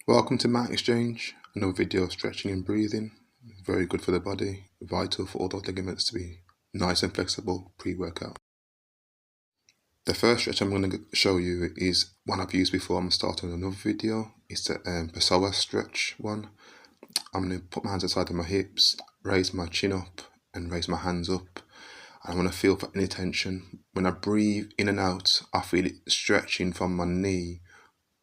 Welcome to MatExchange, another video of stretching and breathing. Very good for the body, vital for all those ligaments to be nice and flexible pre-workout. The first stretch I'm going to show you is one I've used before. I'm going to start on another video. It's the fascia stretch one. I'm going to put my hands inside of my hips, raise my chin up and raise my hands up. I want to feel for any tension. When I breathe in and out, I feel it stretching from my knee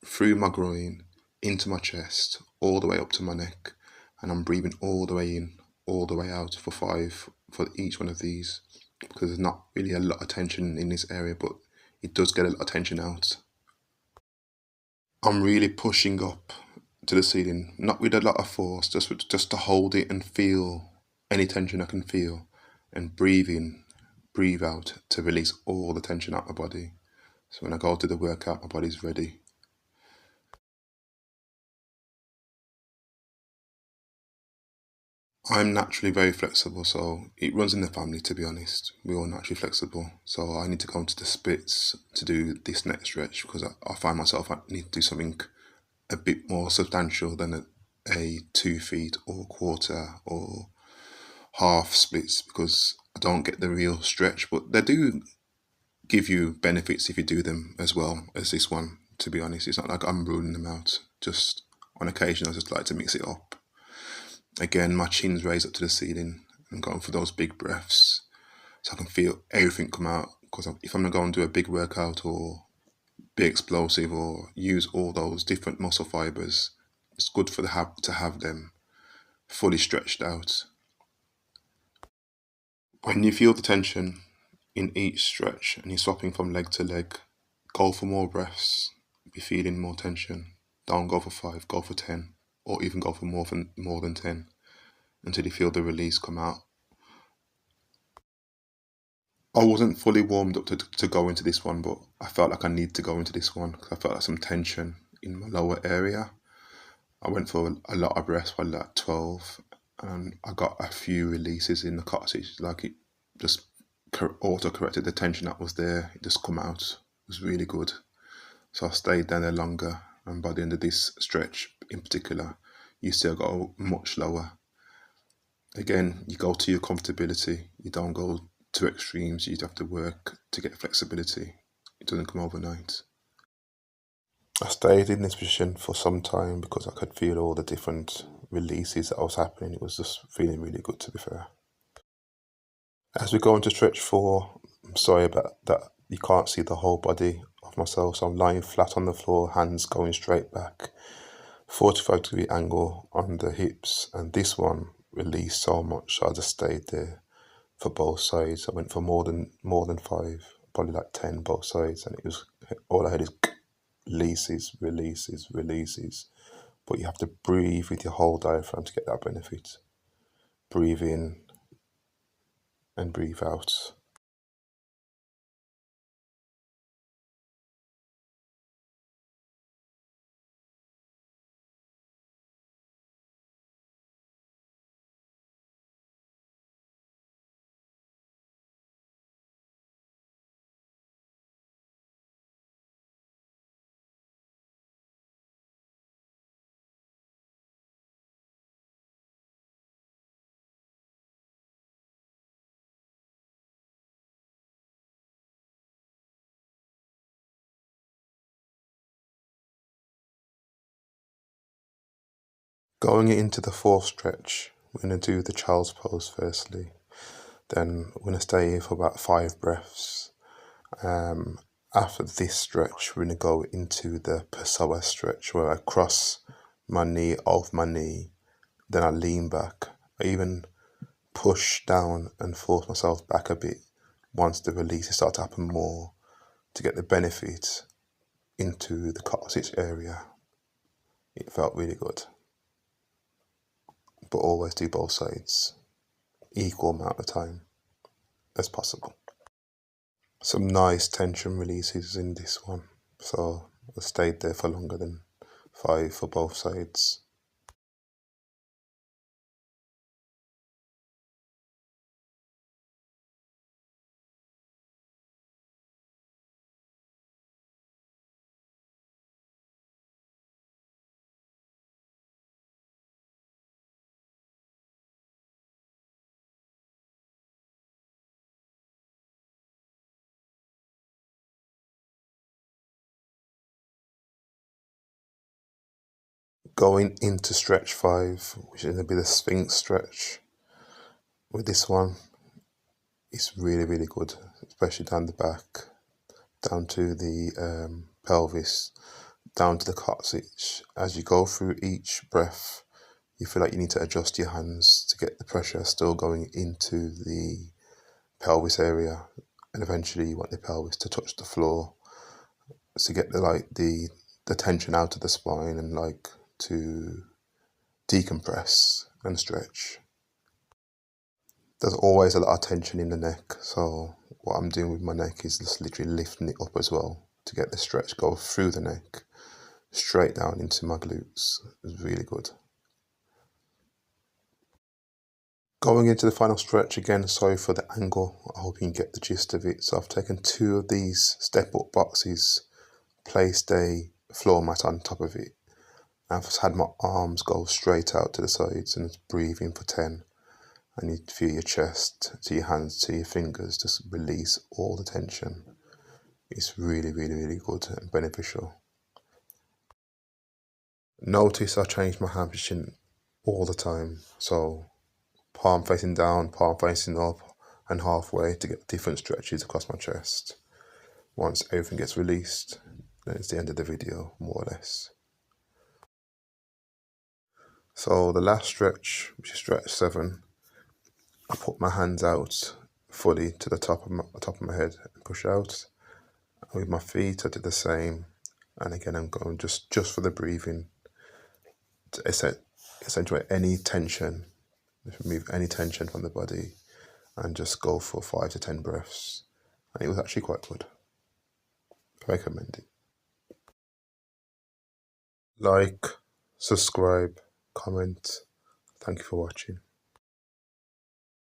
through my groin into my chest, all the way up to my neck, and I'm breathing all the way in, all the way out for 5 for each one of these, because there's not really a lot of tension in this area, but it does get a lot of tension out. I'm really pushing up to the ceiling, not with a lot of force, just to hold it and feel any tension I can feel, and breathe in, breathe out to release all the tension out of my body. So when I go to the workout, my body's ready. I'm naturally very flexible, so it runs in the family, to be honest. We're all naturally flexible. So I need to go into the splits to do this next stretch because I find myself I need to do something a bit more substantial than a 2 feet or quarter or half splits, because I don't get the real stretch. But they do give you benefits if you do them as well as this one, to be honest. It's not like I'm ruling them out. Just on occasion, I just like to mix it up. Again, my chin's raised up to the ceiling and going for those big breaths so I can feel everything come out. Because if I'm going to go and do a big workout or be explosive or use all those different muscle fibers, it's good for to have them fully stretched out. When you feel the tension in each stretch and you're swapping from leg to leg, go for more breaths. Be feeling more tension. Don't go for 5, go for 10, or even go for more than 10 until you feel the release come out. I wasn't fully warmed up to go into this one, but I felt like I need to go into this one because I felt like some tension in my lower area. I went for a lot of breaths, probably like 12, and I got a few releases in the cottage. Like it just auto-corrected the tension that was there. It just come out. It was really good. So I stayed down there longer, and by the end of this stretch in particular, you still go much lower. Again, you go to your comfortability. You don't go to extremes. You have to work to get flexibility. It doesn't come overnight. I stayed in this position for some time because I could feel all the different releases that was happening. It was just feeling really good, to be fair. As we go into stretch 4, I'm sorry about that. You can't see the whole body of myself, so I'm lying flat on the floor, hands going straight back, 45-degree angle on the hips, and this one released so much, so I just stayed there for both sides. I went for more than 5, probably like 10 both sides, and it was all I had is releases, releases, releases. But you have to breathe with your whole diaphragm to get that benefit. Breathe in and breathe out. Going into the 4th stretch, we're going to do the child's pose firstly. Then we're going to stay here for about 5 breaths. After this stretch, we're going to go into the fascia stretch where I cross my knee off my knee. Then I lean back. I even push down and force myself back a bit once the releases start to happen more to get the benefit into the coccyx area. It felt really good. But always do both sides, equal amount of time as possible. Some nice tension releases in this one, so I stayed there for longer than 5 for both sides. Going into stretch 5, which is going to be the Sphinx stretch. With this one, it's really, really good, especially down the back, down to the pelvis, down to the coccyx. As you go through each breath, you feel like you need to adjust your hands to get the pressure still going into the pelvis area, and eventually you want the pelvis to touch the floor to get the tension out of the spine and to decompress and stretch. There's always a lot of tension in the neck, so what I'm doing with my neck is just literally lifting it up as well to get the stretch go through the neck straight down into my glutes. It's really good. Going into the final stretch again, sorry for the angle, I hope you can get the gist of it. So I've taken 2 of these step up boxes, placed a floor mat on top of it. I've had my arms go straight out to the sides and breathing for 10. And you feel your chest, to your hands, to your fingers, just release all the tension. It's really, really, really good and beneficial. Notice I change my hand position all the time. So palm facing down, palm facing up, and halfway to get different stretches across my chest. Once everything gets released, then it's the end of the video, more or less. So the last stretch, which is stretch 7, I put my hands out fully to the top of my head and push out. And with my feet, I did the same. And again, I'm going just for the breathing to accentuate any tension, remove any tension from the body, and just go for 5 to 10 breaths. And it was actually quite good. I recommend it. Like, subscribe, comment. Thank you for watching.